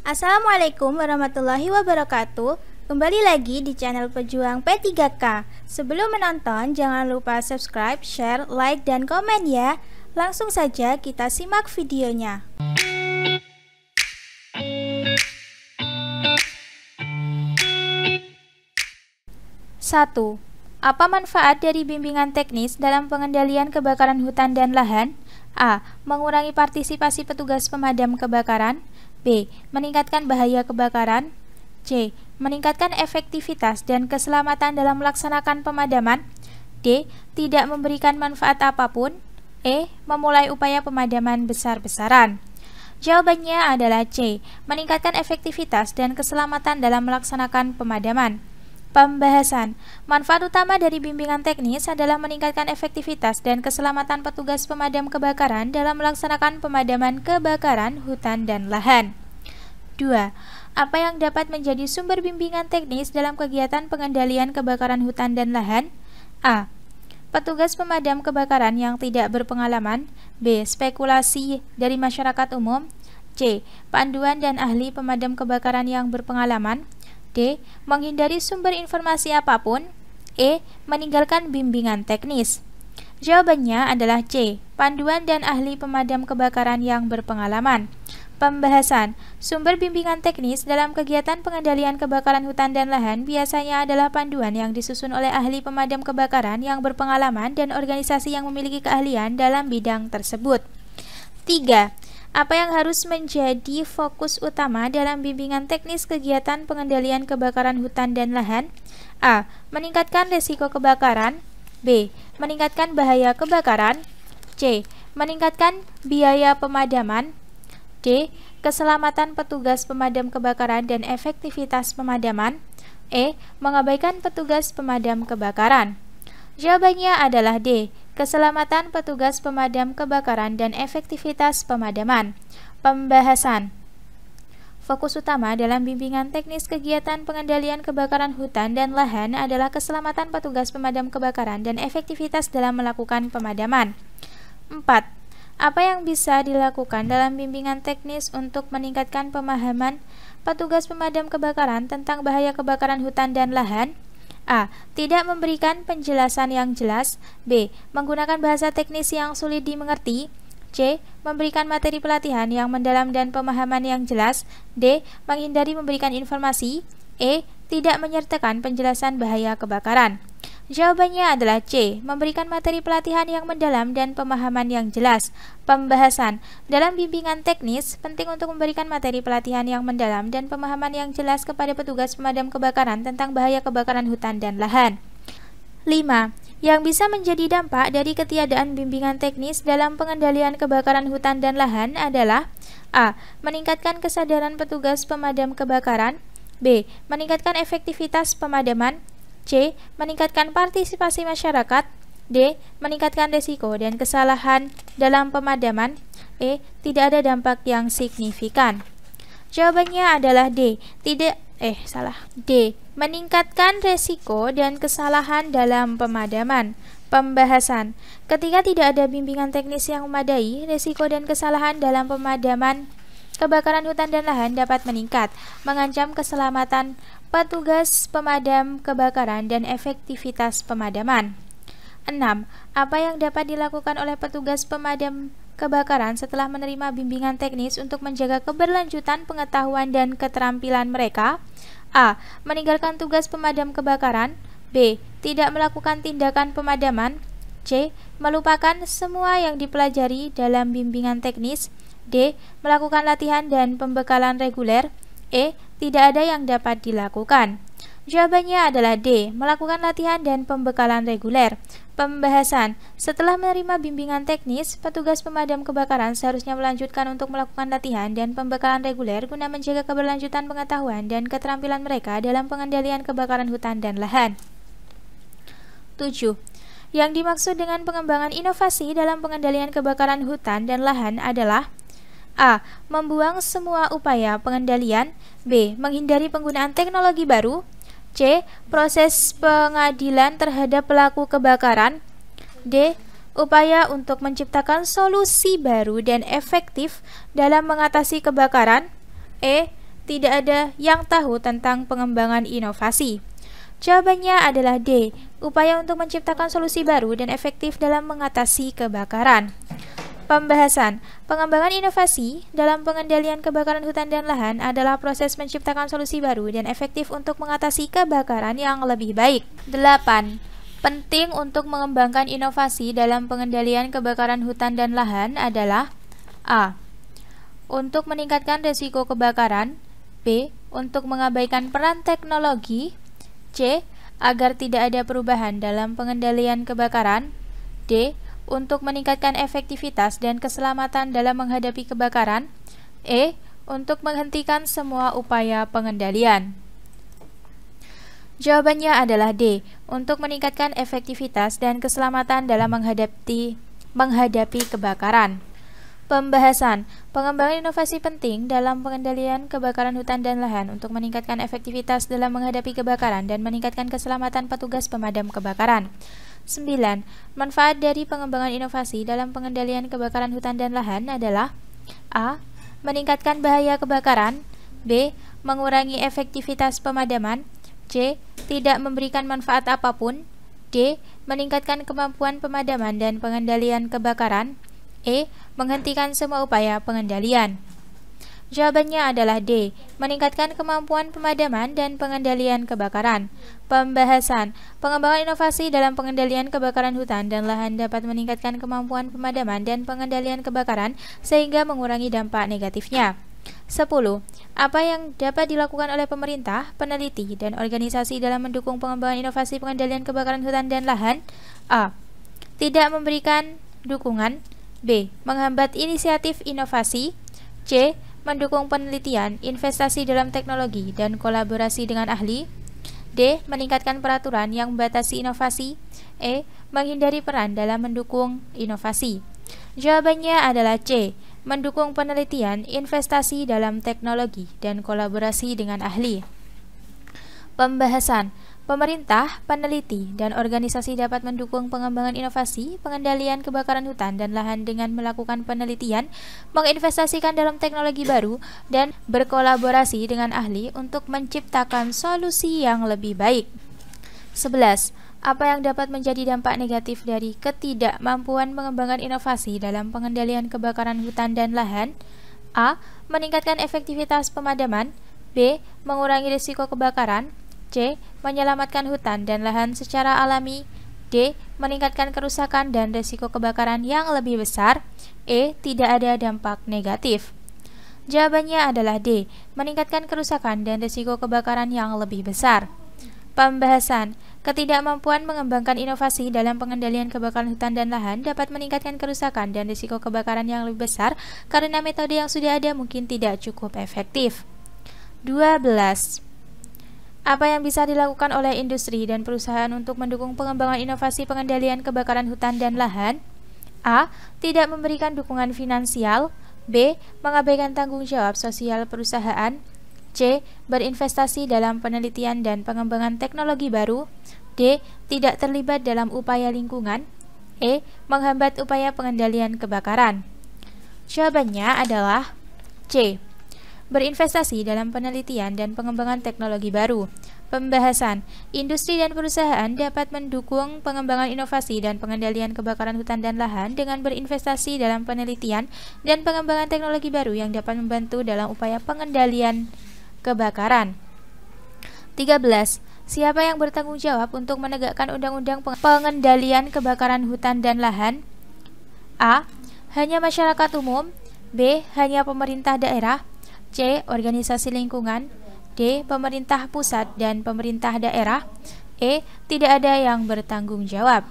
Assalamualaikum warahmatullahi wabarakatuh. Kembali lagi di channel Pejuang P3K. Sebelum menonton, jangan lupa subscribe, share, like, dan komen ya. Langsung saja kita simak videonya. 1. Apa manfaat dari bimbingan teknis dalam pengendalian kebakaran hutan dan lahan? A. Mengurangi partisipasi petugas pemadam kebakaran. B. Meningkatkan bahaya kebakaran. C. Meningkatkan efektivitas dan keselamatan dalam melaksanakan pemadaman. D. Tidak memberikan manfaat apapun. E. Memulai upaya pemadaman besar-besaran. Jawabannya adalah C. Meningkatkan efektivitas dan keselamatan dalam melaksanakan pemadaman. Pembahasan. Manfaat utama dari bimbingan teknis adalah meningkatkan efektivitas dan keselamatan petugas pemadam kebakaran dalam melaksanakan pemadaman kebakaran hutan dan lahan. 2. Apa yang dapat menjadi sumber bimbingan teknis dalam kegiatan pengendalian kebakaran hutan dan lahan? A. Petugas pemadam kebakaran yang tidak berpengalaman. B. Spekulasi dari masyarakat umum. C. Panduan dan ahli pemadam kebakaran yang berpengalaman. D. Menghindari sumber informasi apapun. E. Meninggalkan bimbingan teknis. Jawabannya adalah C. Panduan dan ahli pemadam kebakaran yang berpengalaman. Pembahasan. Sumber bimbingan teknis dalam kegiatan pengendalian kebakaran hutan dan lahan biasanya adalah panduan yang disusun oleh ahli pemadam kebakaran yang berpengalaman dan organisasi yang memiliki keahlian dalam bidang tersebut. 3. Apa yang harus menjadi fokus utama dalam bimbingan teknis kegiatan pengendalian kebakaran hutan dan lahan? A. Meningkatkan risiko kebakaran. B. Meningkatkan bahaya kebakaran. C. Meningkatkan biaya pemadaman. D. Keselamatan petugas pemadam kebakaran dan efektivitas pemadaman. E. Mengabaikan petugas pemadam kebakaran. Jawabannya adalah D. Keselamatan petugas pemadam kebakaran dan efektivitas pemadaman. Pembahasan. Fokus utama dalam bimbingan teknis kegiatan pengendalian kebakaran hutan dan lahan adalah keselamatan petugas pemadam kebakaran dan efektivitas dalam melakukan pemadaman. 4. Apa yang bisa dilakukan dalam bimbingan teknis untuk meningkatkan pemahaman petugas pemadam kebakaran tentang bahaya kebakaran hutan dan lahan? A. Tidak memberikan penjelasan yang jelas. B. Menggunakan bahasa teknis yang sulit dimengerti. C. Memberikan materi pelatihan yang mendalam dan pemahaman yang jelas. D. Menghindari memberikan informasi. E. Tidak menyertakan penjelasan bahaya kebakaran. Jawabannya adalah C. Memberikan materi pelatihan yang mendalam dan pemahaman yang jelas. Pembahasan. Dalam bimbingan teknis, penting untuk memberikan materi pelatihan yang mendalam dan pemahaman yang jelas kepada petugas pemadam kebakaran tentang bahaya kebakaran hutan dan lahan. 5. Yang bisa menjadi dampak dari ketiadaan bimbingan teknis dalam pengendalian kebakaran hutan dan lahan adalah A. Meningkatkan kesadaran petugas pemadam kebakaran. B. Meningkatkan efektivitas pemadaman. C. Meningkatkan partisipasi masyarakat. D. Meningkatkan risiko dan kesalahan dalam pemadaman. E. Tidak ada dampak yang signifikan. Jawabannya adalah D. D. Meningkatkan risiko dan kesalahan dalam pemadaman. Pembahasan. Ketika tidak ada bimbingan teknis yang memadai, risiko dan kesalahan dalam pemadaman kebakaran hutan dan lahan dapat meningkat, mengancam keselamatan petugas pemadam kebakaran dan efektivitas pemadaman. 6. Apa yang dapat dilakukan oleh petugas pemadam kebakaran setelah menerima bimbingan teknis untuk menjaga keberlanjutan pengetahuan dan keterampilan mereka? A. Meninggalkan tugas pemadam kebakaran. B. Tidak melakukan tindakan pemadaman. C. Melupakan semua yang dipelajari dalam bimbingan teknis. D. Melakukan latihan dan pembekalan reguler. E. Tidak ada yang dapat dilakukan. Jawabannya adalah D. Melakukan latihan dan pembekalan reguler. Pembahasan. Setelah menerima bimbingan teknis, petugas pemadam kebakaran seharusnya melanjutkan untuk melakukan latihan dan pembekalan reguler guna menjaga keberlanjutan pengetahuan dan keterampilan mereka dalam pengendalian kebakaran hutan dan lahan. 7. Yang dimaksud dengan pengembangan inovasi dalam pengendalian kebakaran hutan dan lahan adalah A. Membuang semua upaya pengendalian. B. Menghindari penggunaan teknologi baru. C. Proses pengadilan terhadap pelaku kebakaran. D. Upaya untuk menciptakan solusi baru dan efektif dalam mengatasi kebakaran. E. tidak ada yang tahu tentang pengembangan inovasi. Jawabannya adalah D. Upaya untuk menciptakan solusi baru dan efektif dalam mengatasi kebakaran. Pembahasan. Pengembangan inovasi dalam pengendalian kebakaran hutan dan lahan adalah proses menciptakan solusi baru dan efektif untuk mengatasi kebakaran yang lebih baik. 8. Penting untuk mengembangkan inovasi dalam pengendalian kebakaran hutan dan lahan adalah A. Untuk meningkatkan risiko kebakaran, B. Untuk mengabaikan peran teknologi, C. Agar tidak ada perubahan dalam pengendalian kebakaran, D. Untuk meningkatkan efektivitas dan keselamatan dalam menghadapi kebakaran, E. Untuk menghentikan semua upaya pengendalian. Jawabannya adalah D. Untuk meningkatkan efektivitas dan keselamatan dalam menghadapi kebakaran. Pembahasan. Pengembangan inovasi penting dalam pengendalian kebakaran hutan dan lahan untuk meningkatkan efektivitas dalam menghadapi kebakaran dan meningkatkan keselamatan petugas pemadam kebakaran. 9. Manfaat dari pengembangan inovasi dalam pengendalian kebakaran hutan dan lahan adalah A. Meningkatkan bahaya kebakaran, B. Mengurangi efektivitas pemadaman, C. Tidak memberikan manfaat apapun, D. Meningkatkan kemampuan pemadaman dan pengendalian kebakaran, E. Menghentikan semua upaya pengendalian. Jawabannya adalah D. Meningkatkan kemampuan pemadaman dan pengendalian kebakaran. Pembahasan. Pengembangan inovasi dalam pengendalian kebakaran hutan dan lahan dapat meningkatkan kemampuan pemadaman dan pengendalian kebakaran sehingga mengurangi dampak negatifnya. 10. Apa yang dapat dilakukan oleh pemerintah, peneliti, dan organisasi dalam mendukung pengembangan inovasi pengendalian kebakaran hutan dan lahan? A. Tidak memberikan dukungan, B. Menghambat inisiatif inovasi, C. Mendukung penelitian, investasi dalam teknologi, dan kolaborasi dengan ahli, D. Meningkatkan peraturan yang membatasi inovasi, E. Menghindari peran dalam mendukung inovasi. Jawabannya adalah C. Mendukung penelitian, investasi dalam teknologi, dan kolaborasi dengan ahli. Pembahasan. Pemerintah, peneliti, dan organisasi dapat mendukung pengembangan inovasi, pengendalian kebakaran hutan dan lahan dengan melakukan penelitian, menginvestasikan dalam teknologi baru, dan berkolaborasi dengan ahli untuk menciptakan solusi yang lebih baik. 11. Apa yang dapat menjadi dampak negatif dari ketidakmampuan pengembangan inovasi dalam pengendalian kebakaran hutan dan lahan? A. Meningkatkan efektivitas pemadaman, B. Mengurangi risiko kebakaran, C. Menyelamatkan hutan dan lahan secara alami, D. Meningkatkan kerusakan dan risiko kebakaran yang lebih besar, E. Tidak ada dampak negatif. Jawabannya adalah D. Meningkatkan kerusakan dan risiko kebakaran yang lebih besar. Pembahasan. Ketidakmampuan mengembangkan inovasi dalam pengendalian kebakaran hutan dan lahan dapat meningkatkan kerusakan dan risiko kebakaran yang lebih besar karena metode yang sudah ada mungkin tidak cukup efektif. 12. Apa yang bisa dilakukan oleh industri dan perusahaan untuk mendukung pengembangan inovasi pengendalian kebakaran hutan dan lahan? A. Tidak memberikan dukungan finansial, B. Mengabaikan tanggung jawab sosial perusahaan, C. Berinvestasi dalam penelitian dan pengembangan teknologi baru, D. Tidak terlibat dalam upaya lingkungan, E. Menghambat upaya pengendalian kebakaran. Jawabannya adalah C. Berinvestasi dalam penelitian dan pengembangan teknologi baru. Pembahasan. Industri dan perusahaan dapat mendukung pengembangan inovasi dan pengendalian kebakaran hutan dan lahan dengan berinvestasi dalam penelitian dan pengembangan teknologi baru yang dapat membantu dalam upaya pengendalian kebakaran. 13. Siapa yang bertanggung jawab untuk menegakkan undang-undang pengendalian kebakaran hutan dan lahan? A. Hanya masyarakat umum, B. Hanya pemerintah daerah, C. Organisasi lingkungan, D. Pemerintah pusat dan pemerintah daerah, E. Tidak ada yang bertanggung jawab.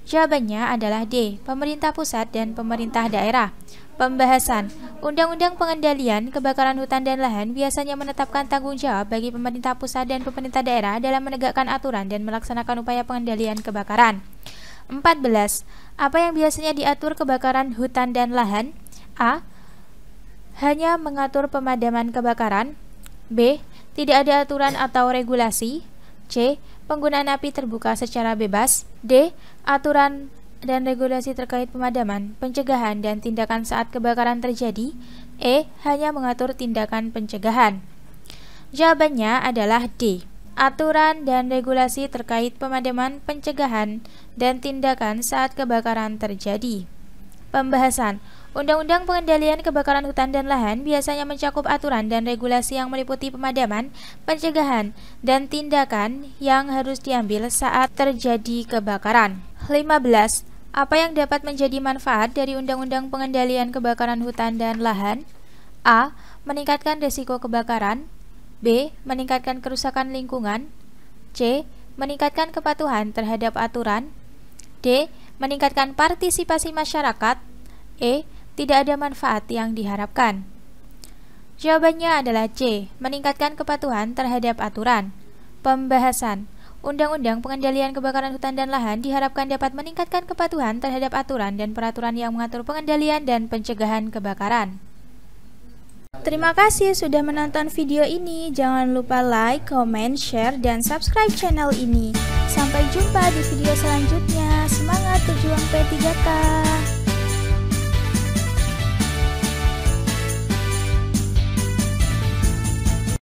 Jawabannya adalah D. Pemerintah pusat dan pemerintah daerah. Pembahasan. Undang-undang pengendalian kebakaran hutan dan lahan biasanya menetapkan tanggung jawab bagi pemerintah pusat dan pemerintah daerah dalam menegakkan aturan dan melaksanakan upaya pengendalian kebakaran. 14. Apa yang biasanya diatur kebakaran hutan dan lahan? A. Hanya mengatur pemadaman kebakaran, B. Tidak ada aturan atau regulasi, C. Penggunaan api terbuka secara bebas, D. Aturan dan regulasi terkait pemadaman, pencegahan, dan tindakan saat kebakaran terjadi, E. Hanya mengatur tindakan pencegahan. Jawabannya adalah D. Aturan dan regulasi terkait pemadaman, pencegahan, dan tindakan saat kebakaran terjadi. Pembahasan. Undang-Undang Pengendalian Kebakaran Hutan dan Lahan biasanya mencakup aturan dan regulasi yang meliputi pemadaman, pencegahan, dan tindakan yang harus diambil saat terjadi kebakaran. 15. Apa yang dapat menjadi manfaat dari Undang-Undang Pengendalian Kebakaran Hutan dan Lahan? A. Meningkatkan risiko kebakaran. B. Meningkatkan kerusakan lingkungan. C. Meningkatkan kepatuhan terhadap aturan. D. Meningkatkan partisipasi masyarakat. E. Tidak ada manfaat yang diharapkan. Jawabannya adalah C. Meningkatkan kepatuhan terhadap aturan. Pembahasan. Undang-Undang Pengendalian Kebakaran Hutan dan Lahan diharapkan dapat meningkatkan kepatuhan terhadap aturan dan peraturan yang mengatur pengendalian dan pencegahan kebakaran. Terima kasih sudah menonton video ini. Jangan lupa like, comment, share, dan subscribe channel ini. Sampai jumpa di video selanjutnya. Semangat berjuang P3K!